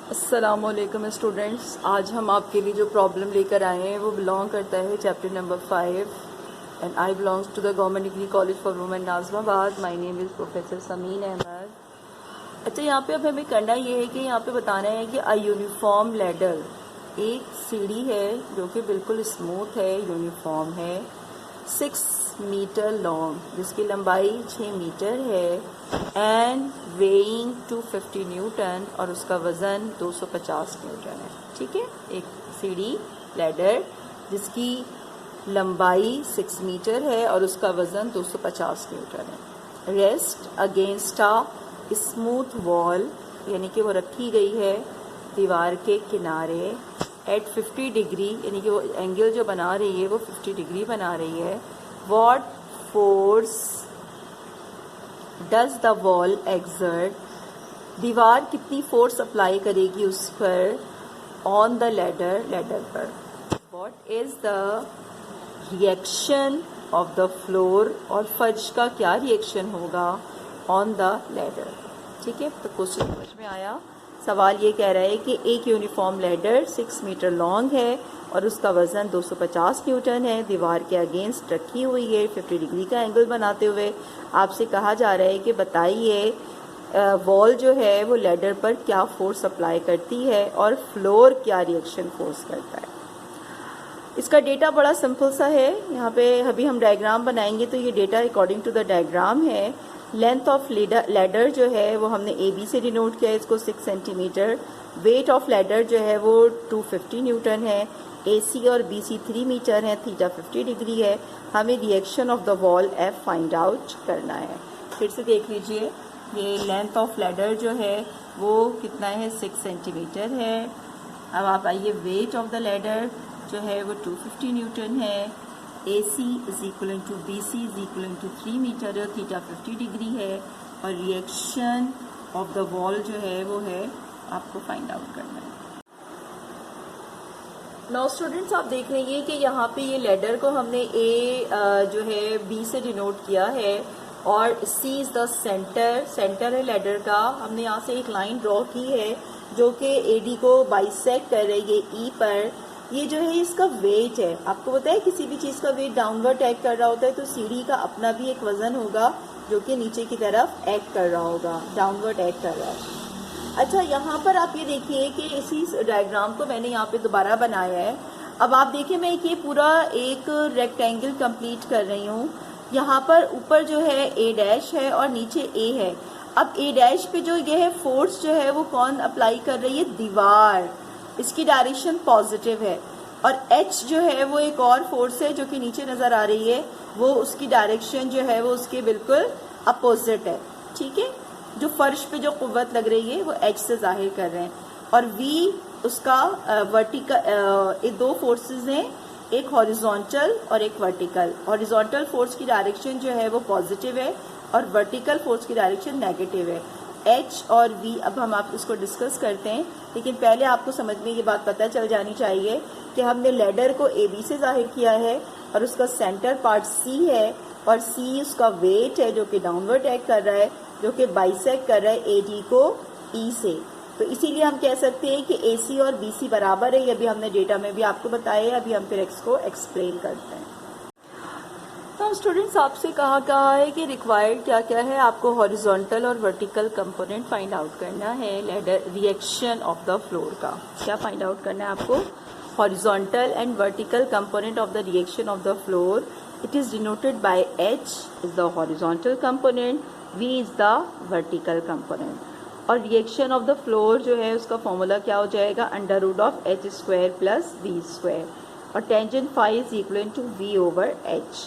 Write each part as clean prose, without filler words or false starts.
अस्सलामुअलैकुम स्टूडेंट्स, आज हम आपके लिए जो प्रॉब्लम लेकर आए हैं वो बिलोंग करता है chapter number 5 and I belongs to the government degree college for women Nazimabad. My name is professor Sameen Ahmed. अच्छा, यहाँ पे अब हमें करना ये है कि यहाँ पे बताना है कि अ यूनिफॉर्म लैडर, एक सीढ़ी है जो कि बिल्कुल स्मूथ है, यूनिफॉर्म है, 6 मीटर लॉन्ग, जिसकी लंबाई 6 मीटर है, एंड वेइंग 250 न्यूटन, और उसका वज़न 250 न्यूटन है। ठीक है, एक सीढ़ी लैडर जिसकी लंबाई 6 मीटर है और उसका वज़न 250 न्यूटन है। Rest against a smooth wall, यानी कि वो रखी गई है दीवार के किनारे, एट 50 डिग्री, यानी कि वो एंगल जो बना रही है वो 50 डिग्री बना रही है। What force does the wall exert? दीवार कितनी फोर्स अप्लाई करेगी उस पर, ऑन द लैडर पर। What is the reaction of the floor, और फर्श का क्या रिएक्शन होगा ऑन द लैडर। ठीक है, तो क्वेश्चन समझ में आया। सवाल ये कह रहा है कि एक यूनिफॉर्म लैडर 6 मीटर लॉन्ग है और उसका वज़न 250 न्यूटन है, दीवार के अगेंस्ट रखी हुई है 50 डिग्री का एंगल बनाते हुए। आपसे कहा जा रहा है कि बताइए वॉल जो है वो लैडर पर क्या फोर्स अप्लाई करती है और फ्लोर क्या रिएक्शन फोर्स करता है। इसका डेटा बड़ा सिंपल सा है। यहाँ पे अभी हम डायग्राम बनाएंगे तो ये data according to the diagram है। लेंथ ऑफ लैडर जो है वो हमने ए बी से डिनोट किया है, इसको 6 सेंटीमीटर। वेट ऑफ लैडर जो है वो 250 न्यूटन है। ए सी और बी सी 3 मीटर है, थीटा 50 डिग्री है। हमें reaction of the wall F find out करना है। फिर से देख लीजिए, ये लेंथ ऑफ लैडर जो है वो कितना है, 6 सेंटीमीटर है। अब आप आइए, वेट ऑफ द लैडर जो है वो 250 न्यूटन है। A C is equal to B C is equal to 3 metre है, थीटा 50 डिग्री है। और रिएक्शन ऑफ द वॉल जो है वो है आपको फाइंड आउट करना है। नाउ स्टूडेंट्स, आप देख रहे हैं कि यहाँ पे ये लैडर को हमने ए जो है बी से डिनोट किया है और सी इज द सेंटर है लैडर का। हमने यहाँ से एक लाइन ड्रॉ की है जो कि ए डी को बाइसेक्ट कर रही है ई पर। ये जो है इसका वेट है। आपको पता है किसी भी चीज़ का वेट डाउनवर्ड एक्ट कर रहा होता है तो सीढ़ी का अपना भी एक वजन होगा जो कि नीचे की तरफ एक्ट कर रहा होगा, डाउनवर्ड एक्ट कर रहा है। अच्छा, यहाँ पर आप ये देखिए कि इसी डायग्राम को मैंने यहाँ पे दोबारा बनाया है। अब आप देखिए, मैं ये पूरा एक रेक्टेंगल कंप्लीट कर रही हूँ। यहाँ पर ऊपर जो है ए डैश है और नीचे ए है। अब ए डैश पे जो ये है फोर्स जो है वो कौन अप्लाई कर रही है, दीवार। इसकी डायरेक्शन पॉजिटिव है। और एच जो है वो एक और फोर्स है जो कि नीचे नजर आ रही है, वो उसकी डायरेक्शन जो है वो उसके बिल्कुल अपोजिट है। ठीक है, जो फर्श पे जो कुव्वत लग रही है वो एच से जाहिर कर रहे हैं। और वी उसका वर्टिकल, ये दो फोर्सेस हैं, एक हॉरिजॉन्टल और एक वर्टिकल। हॉरिजॉन्टल फोर्स की डायरेक्शन जो है वो पॉजिटिव है और वर्टिकल फोर्स की डायरेक्शन नेगेटिव है। एच और वी अब हम आप इसको डिस्कस करते हैं, लेकिन पहले आपको समझ में ये बात पता चल जानी चाहिए कि हमने लैडर को ए बी से जाहिर किया है और उसका सेंटर पार्ट सी है और सी उसका वेट है जो कि डाउनवर्ड एक्ट कर रहा है, जो कि बाइसेक्ट कर रहा है ए डी को ई से। तो इसीलिए हम कह सकते हैं कि ए सी और बी सी बराबर है। अभी हमने डेटा में भी आपको बताया है, अभी हम फिर इसको एक्सप्लेन करते हैं। तो स्टूडेंट्स, आपसे कहा है कि रिक्वायर्ड क्या क्या है, आपको हॉरिजॉन्टल और वर्टिकल कंपोनेंट फाइंड आउट करना है ladder reaction of the floor का। क्या फाइंड आउट करना है आपको, horizontal and vertical component of the reaction of the floor. It is denoted by H is the horizontal component, V is the vertical component. और reaction of the floor जो है उसका formula क्या हो जाएगा, under root of H square plus V square. और tangent phi is equal to V over H.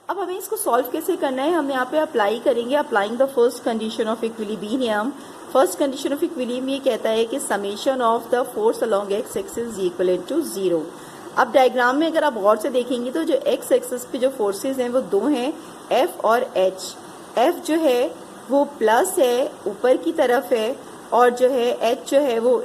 अब हमें इसको सॉल्व कैसे करना है, हम यहाँ पे अप्लाई करेंगे, applying the first condition of equilibrium. First condition of equilibrium ये कहता है कि summation of the force along X axis is equal to 0। अब डायग्राम में अगर आप गौर से देखेंगे तो जो एक्स एक्सिस पे जो फोर्सेस हैं वो दो हैं, एफ और एच। एफ जो है वो प्लस है, ऊपर की तरफ है, और जो है एच जो है वो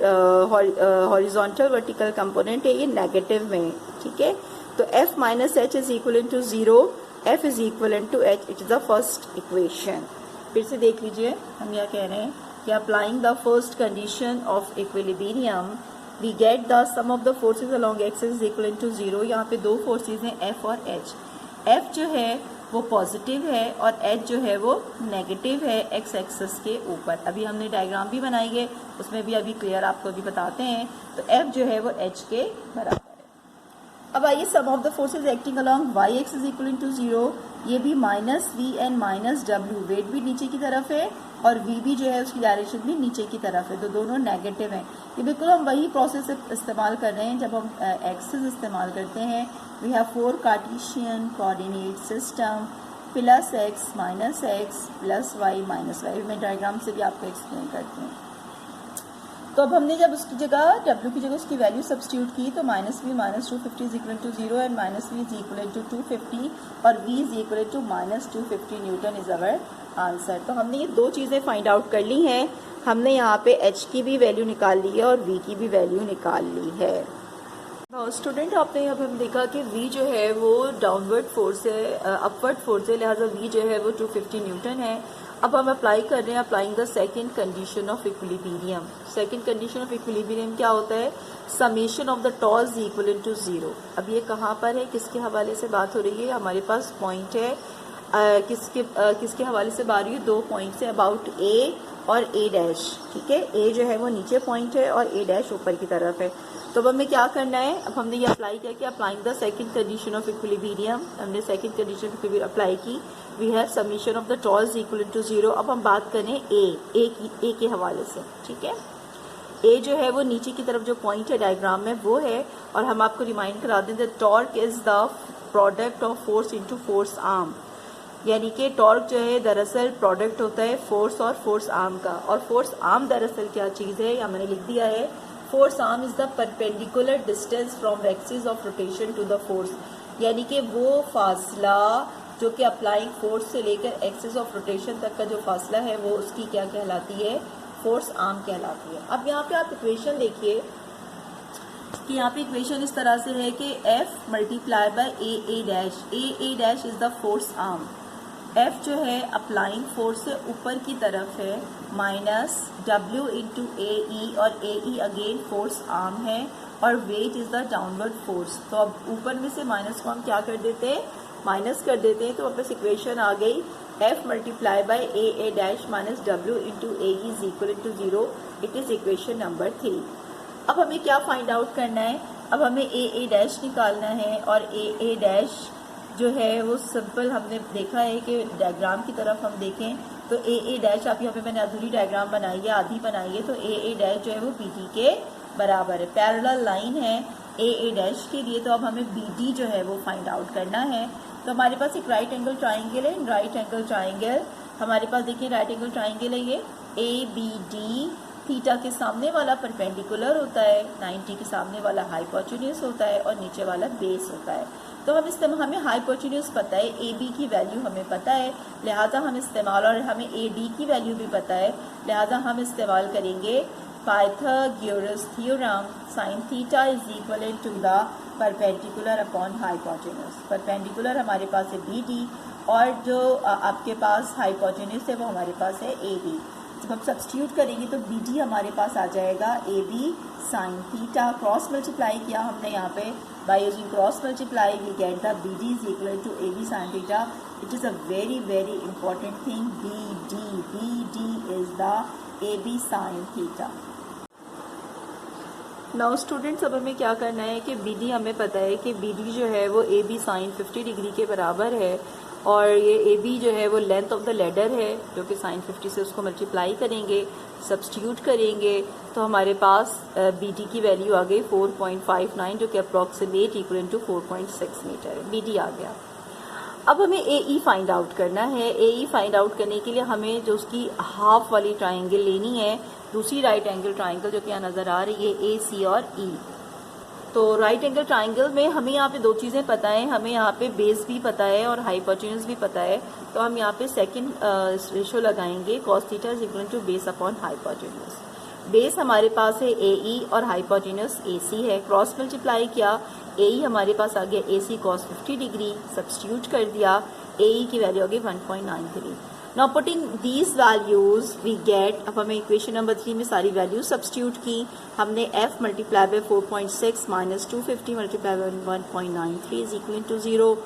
हॉरिजॉन्टल वर्टिकल कंपोनेंट है, ये नेगेटिव में है। ठीक है, तो F minus H is equal to 0, F is equivalent to H, it is the first equation। फिर से देख लीजिए, हम यह कह रहे हैं कि applying the first condition of equilibrium we get the sum of the forces along axis is equal to 0। यहाँ पे दो फोर्सेस हैं एफ और एच। एफ जो है वो पॉजिटिव है और एच जो है वो नेगेटिव है एक्स एक्सिस के ऊपर। अभी हमने डायग्राम भी बनाई है, उसमें भी अभी क्लियर आपको अभी बताते हैं। तो एफ जो है वो एच के बराबर है। अब आइए sum of the forces acting along Y X is equal to 0, ये भी minus V and minus W, weight भी नीचे की तरफ है और वी भी जो है उसकी डायरेक्शन भी नीचे की तरफ है, तो दोनों नेगेटिव हैं। ये बिल्कुल हम वही प्रोसेस इस्तेमाल कर रहे हैं जब हम एक्सिस इस्तेमाल करते हैं। We have 4 Cartesian coordinate system plus X minus X plus Y minus Y. मैं डायग्राम से भी आपको एक्सप्लेन करती हूँ। तो अब हमने जब उसकी जगह w की जगह उसकी वैल्यू सब्स्टिट्यूट की तो minus V minus 250 is equal to 0 and minus V is equal to 250 और v is equal to minus 250 newton is our answer. तो हमने ये दो चीज़ें फाइंड आउट कर ली हैं। हमने यहाँ पे h की भी वैल्यू निकाल ली है और v की भी वैल्यू निकाल ली है। स्टूडेंट आपने यहाँ पे हम देखा कि v जो है वो डाउनवर्ड फोर्स है, अपवर्ड फोर्स है, लिहाजा v जो है वो 250 न्यूटन है। अब हम अप्लाई कर रहे हैं applying the second condition of equilibrium. Second condition of equilibrium क्या होता है? Summation of the torques equal to 0। अब ये कहाँ पर है, किसके हवाले से बात हो रही है? हमारे पास पॉइंट है, किसके हवाले से बात हो रही है? 2 पॉइंट से अबाउट ए और ए डैश। ठीक है, ए जो है वो नीचे पॉइंट है और ए डैश ऊपर की तरफ है। तो अब हमें क्या करना है? अब हमने ये अप्लाई किया कि applying the second condition of equilibrium. हमने second condition of equilibrium apply की। We have summation of the torques equal to 0। अब हम बात करें ए के हवाले से। ठीक है, ए जो है वो नीचे की तरफ जो पॉइंट है डायग्राम में वो है, और हम आपको रिमाइंड करा दें that torque is the product of force into force arm. यानी कि टॉर्क जो है दरअसल प्रोडक्ट होता है फोर्स और फोर्स आर्म का। और फोर्स आर्म दरअसल क्या चीज़ है, या मैंने लिख दिया है, force arm is the perpendicular distance from axis of rotation to the force. यानी कि वो फासला जो कि अप्लाइंग फोर्स से लेकर एक्सिस ऑफ रोटेशन तक का जो फासला है वो उसकी क्या कहलाती है? फोर्स आर्म कहलाती है। अब यहाँ पे आप इक्वेशन देखिए कि यहाँ पे इक्वेशन इस तरह से है कि F multiply by A dash. A dash is the force arm. F जो है अप्लाइंग फोर्स से ऊपर की तरफ है, माइनस W इंटू ए और ए अगेन फोर्स आर्म है, और weight is the downward force. तो अब ऊपर में से माइनस को हम क्या कर देते हैं? माइनस कर देते हैं। तो वापस इक्वेशन आ गई F multiply by A dash minus W into A is equal to 0। It is equation number 3। अब हमें क्या फाइंड आउट करना है? अब हमें ए डैश निकालना है, और ए डैश जो है वो सिंपल हमने देखा है कि डायग्राम की तरफ हम देखें तो ए डैश, आप यहाँ पे मैंने अधूरी डायग्राम बनाई है, आधी बनाई है, तो ए डैश जो है वो BD के बराबर है। पैरेलल लाइन है ए डैश के लिए। तो अब हमें BD जो है वो फाइंड आउट करना है। तो हमारे पास एक राइट एंगल ट्राइंगल है। राइट एंगल ट्राइंगल हमारे पास देखिए, राइट एंगल ट्राइंगल है ये ABD। थीटा के सामने वाला परपेंडिकुलर होता है, 90 के सामने वाला हाइपोटेन्यूज होता है और नीचे वाला बेस होता है। तो हमें हाइपोटेन्यूज पता है, AB की वैल्यू हमें पता है, लिहाजा हम इस्तेमाल, और हमें AD की वैल्यू भी पता है, लिहाजा हम इस्तेमाल करेंगे Pythagoras theorem. Sine theta is equal to the perpendicular upon hypotenuse. Perpendicular हमारे पास है BD और जो आपके पास हाइपोटेन्यूज है वो हमारे पास है AB। जब हम सब्स्टिट्यूट करेंगे तो BD हमारे पास आ जाएगा AB sine theta. Cross multiply किया हमने यहाँ पे, by using cross multiply we get the BD is equal to AB sine theta. It is a very very important thing. BD is the AB sine theta. Now students, अब हमें क्या करना है कि BD हमें पता है कि BD जो है वो AB साइन 50 डिग्री के बराबर है, और ये AB जो है वो लेंथ ऑफ द लेडर है, जो कि साइन 50 से उसको मल्टीप्लाई करेंगे, सब्स्टिट्यूट करेंगे, तो हमारे पास BD की वैल्यू आ गई 4.59, जो कि अप्रॉक्सीमेट इक्वल टू 4.6 मीटर है। BD आ गया। अब हमें AE फाइंड आउट करना है। AE फाइंड आउट करने के लिए हमें जो उसकी हाफ वाली ट्राइंगल लेनी है, दूसरी राइट एंगल ट्राइंगल जो कि यहाँ नज़र आ रही है AC और E। तो राइट एंगल ट्राइंगल में हमें यहाँ पे दो चीज़ें पता है, हमें यहाँ पे बेस भी पता है और हाइपोटेन्यूज भी पता है। तो हम यहाँ पे सेकंड रेशो लगाएंगे, cos theta is equal to base upon hypotenuse. Base हमारे पास है AE और हाइपोटेन्यूज AC है। क्रॉस मल्टीप्लाई किया, AE हमारे पास आ गया AC cos 50 डिग्री, सब्स्टिट्यूट कर दिया, AE की वैल्यू आ गई 1.93। Now putting these values we get, अब हमें इक्वेशन नंबर 3 में सारी वैल्यूज सब्स्टिट्यूट की हमने। f multiply by 4.6 minus 250 multiply by 1.93 is equal to 0।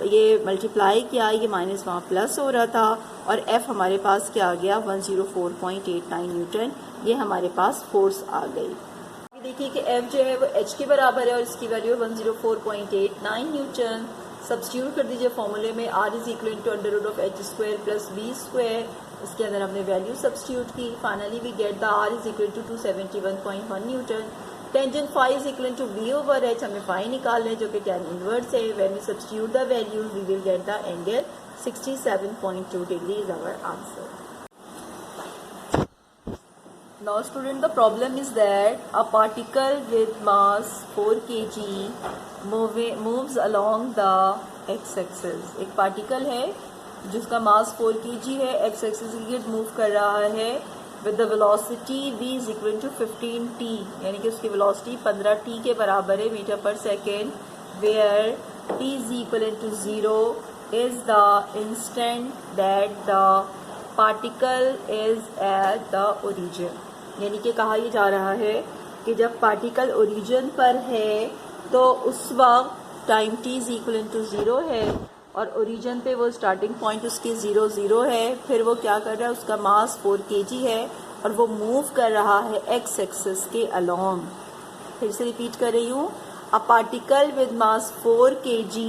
ये मल्टीप्लाई किया, ये माइनस वहाँ प्लस हो रहा था, और f हमारे पास क्या आ गया 104.89 न्यूटन, ये हमारे पास फोर्स आ गई। देखिए कि f जो है वो h के बराबर है और इसकी वैल्यू 104.89 न्यूटन। सब्स्टिट्यूट कर दीजिए फॉर्मूले में, r is equal to under root of h square plus b square, इसके अंदर हमने वैल्यू सब्स्टिट्यूट की। Finally we get the r is equal to 271.1 newton. Tangent phi is equal to b over h, हमें phi निकालना है जो कि tan inverse है। When we substitute the values we will get the angle 67.2 degree is our answer. Now student, the problem is that a particle with mass 4 kg moves along the x-axis। एक particle है जिसका मास 4 kg है, x axis के गिर्द move कर रहा है with the velocity v is equal to 15t, यानी कि उसकी वेलोसिटी 15t के बराबर है मीटर पर second, where t is equal to 0 is the instant that the particle is at the origin। यानी कि कहा यह जा रहा है कि जब पार्टिकल ओरिजिन पर है तो उस वक्त time t is equal to 0 है और ओरिजिन पे वो स्टार्टिंग पॉइंट उसकी 0 0 है। फिर वो क्या कर रहा है, उसका मास 4 kg है और वो मूव कर रहा है x एक्सिस के अलोंग। फिर से रिपीट कर रही हूँ, a particle with mass 4 kg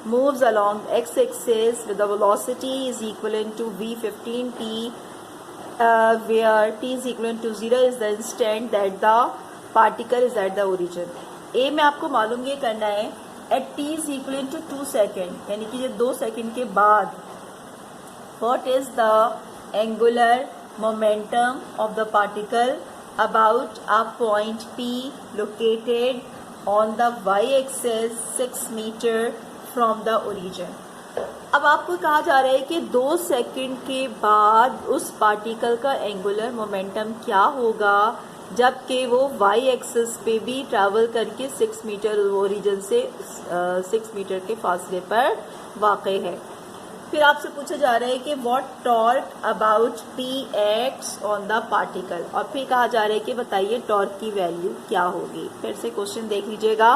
moves along x axis with the velocity is equivalent to v15t, where t is equivalent to 0 is the instant that the particle is at the origin। a में आपको मालूम ये करना है at t is equivalent to 2 second, यानी कि ये 2 second के बाद what is the angular momentum of the particle about a point p located on the y axis 6 meter from the origin। अब आपको कहा जा रहा है कि 2 सेकंड के बाद उस पार्टिकल का एंगुलर मोमेंटम क्या होगा जबकि वो y एक्सिस पे भी ट्रैवल करके 6 मीटर ओरिजिन से 6 मीटर के फासले पर वाक़ई है। फिर आपसे पूछा जा रहा है कि what torque about p acts on the particle, और फिर कहा जा रहा है कि बताइए टॉर्क की वैल्यू क्या होगी। फिर से क्वेश्चन देख लीजिएगा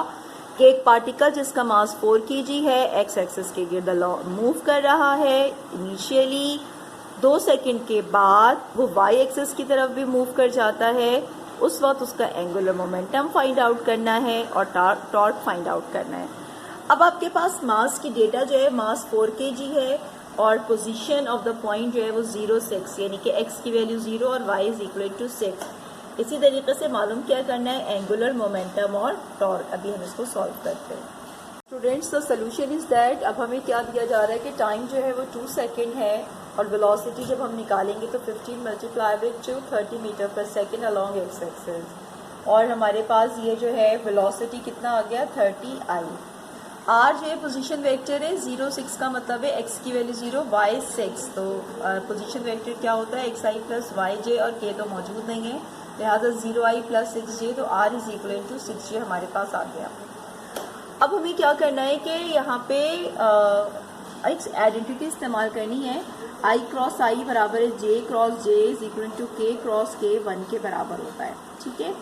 कि एक पार्टिकल जिसका मास 4 kg है एक्स एक्सिस के गिर्द मूव कर रहा है इनिशियली, 2 सेकंड के बाद वो वाई एक्सिस की तरफ भी मूव कर जाता है। उस वक्त उसका एंगुलर मोमेंटम फाइंड आउट करना है और टॉर्क फाइंड आउट करना है। अब आपके पास मास की डेटा जो है मास 4 kg है और पोजीशन ऑफ द पॉइंट जो है वो 0 6, यानी कि x की वैल्यू 0 और y इज इक्वल टू 6। इसी तरीके से मालूम क्या करना है, एंगुलर मोमेंटम और टॉर्क। अभी हम इसको सॉल्व करते हैं। Students, the solution is that अब हमें क्या दिया जा रहा है कि टाइम जो है वो 2 सेकेंड है और वेलोसिटी जब हम निकालेंगे तो 15 मल्टीप्लाई विद 30 मीटर पर सेकेंड अलॉन्ग एक्स एक्सिस, और हमारे पास ये जो है वेलोसिटी कितना आ गया 30i। आर जो है पोजीशन वेक्टर है, 0 6 का मतलब है x की वैल्यू 0 y 6, तो पोजीशन वेक्टर क्या होता है xi प्लस वाई जे, और k तो मौजूद नहीं है लिहाजा 0i प्लस 6j, तो r is equal to 6j हमारे पास आ गया। अब हमें क्या करना है कि यहाँ पे एक आइडेंटिटी इस्तेमाल करनी है, i क्रॉस i बराबर है j cross j is equal to k cross k 1 के बराबर होता है। ठीक है,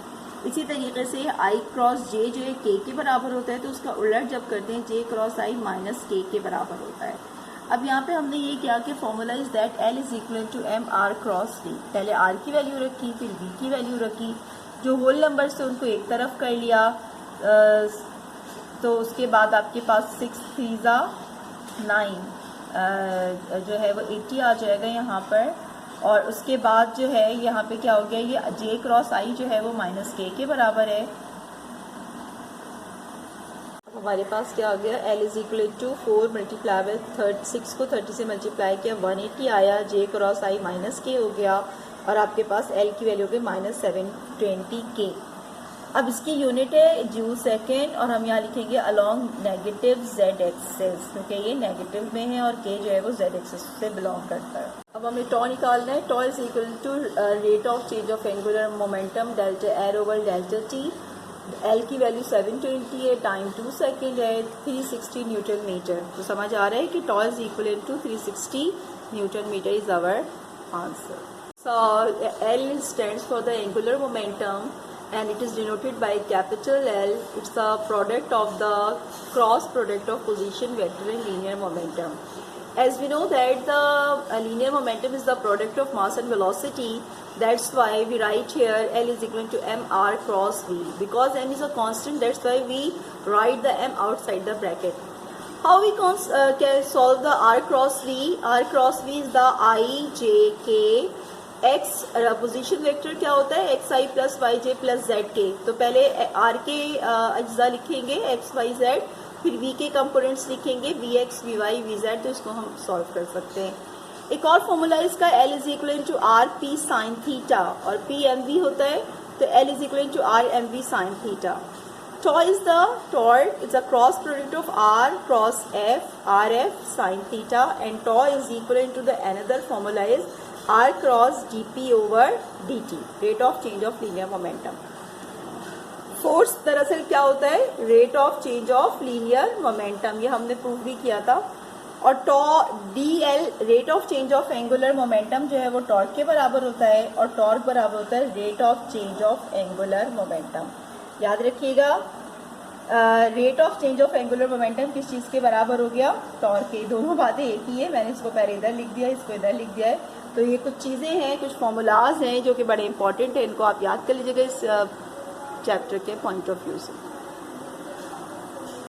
इसी तरीके से i क्रॉस j जो है k के बराबर होता है, तो उसका उलट जब करते हैं j cross i minus k के बराबर होता है। अब यहाँ पे हमने ये किया कि formula is that L is equal to M R cross d। पहले r की वैल्यू रखी, फिर v की वैल्यू रखी, जो होल नंबर से उनको एक तरफ कर लिया, तो उसके बाद आपके पास 6 3 9 जो है वो 80 आ जाएगा यहाँ पर, और उसके बाद जो है यहाँ पे क्या हो गया, ये j क्रॉस i जो है वो माइनस k के बराबर है। हमारे पास क्या आ गया, L is equal to 4 multiply with 6 को 30 से मल्टीप्लाई किया 180 आया, j cross i minus k हो गया, और आपके पास L की वैल्यू हो गई माइनस 720 k। अब इसकी यूनिट है जूल सेकेंड, और हम यहाँ लिखेंगे अलोंग नेगेटिव z एक्सिस, क्योंकि ये नेगेटिव में है और k जो है वो z एक्सिस से बिलोंग करता है। अब हमें टॉ निकालना है। Tau is equal to rate of change of angular momentum delta r over delta t, L की वैल्यू 720 है, टाइम 2 सेकेंड है, 360 न्यूटन मीटर। तो समझ आ रहा है कि tau is equal to 360 newton metre is our answer. So L stands for the angular momentum and it is denoted by capital L. It's the product of the cross product of position vector and linear momentum. As we know that the linear momentum is the product of mass and velocity, that's why we write here L is equal to mr cross v. Because m is a constant, that's why we write the m outside the bracket. How we can solve the r cross v? R cross v is the I, j, k. x position vector क्या होता है? X I plus Y J plus Z K. तो पहले R के अज्जा लिखेंगे X Y Z, फिर V के कंपोनेंट्स लिखेंगे V X V Y V Z. तो इसको हम सॉल्व कर सकते हैं। एक और फॉर्मूला इसका L is equal to R P sine theta, और पी एम वी होता है, तो L is equal to R M V sine theta. Tau is the torque, it's a cross product of r cross f, rf sin theta, and tau is equivalent to the another formula is r cross dp over dt, rate of change of linear momentum. Force दरअसल क्या होता है? Rate of change of linear momentum, ये हमने prove भी किया था। और tau D L rate of change of angular momentum जो है वो टॉर्क के बराबर होता है, और टॉर्क बराबर होता है rate of change of angular momentum. याद रखिएगा, rate of change of angular momentum किस चीज़ के बराबर हो गया? टॉर्क के। दोनों बातें एक ही है, मैंने इसको पहले इधर लिख दिया, इसको इधर लिख दिया है। तो ये कुछ चीज़ें हैं, कुछ फॉर्मूलाज हैं जो कि बड़े इंपॉर्टेंट हैं, इनको आप याद कर लीजिएगा इस चैप्टर के पॉइंट ऑफ व्यू से।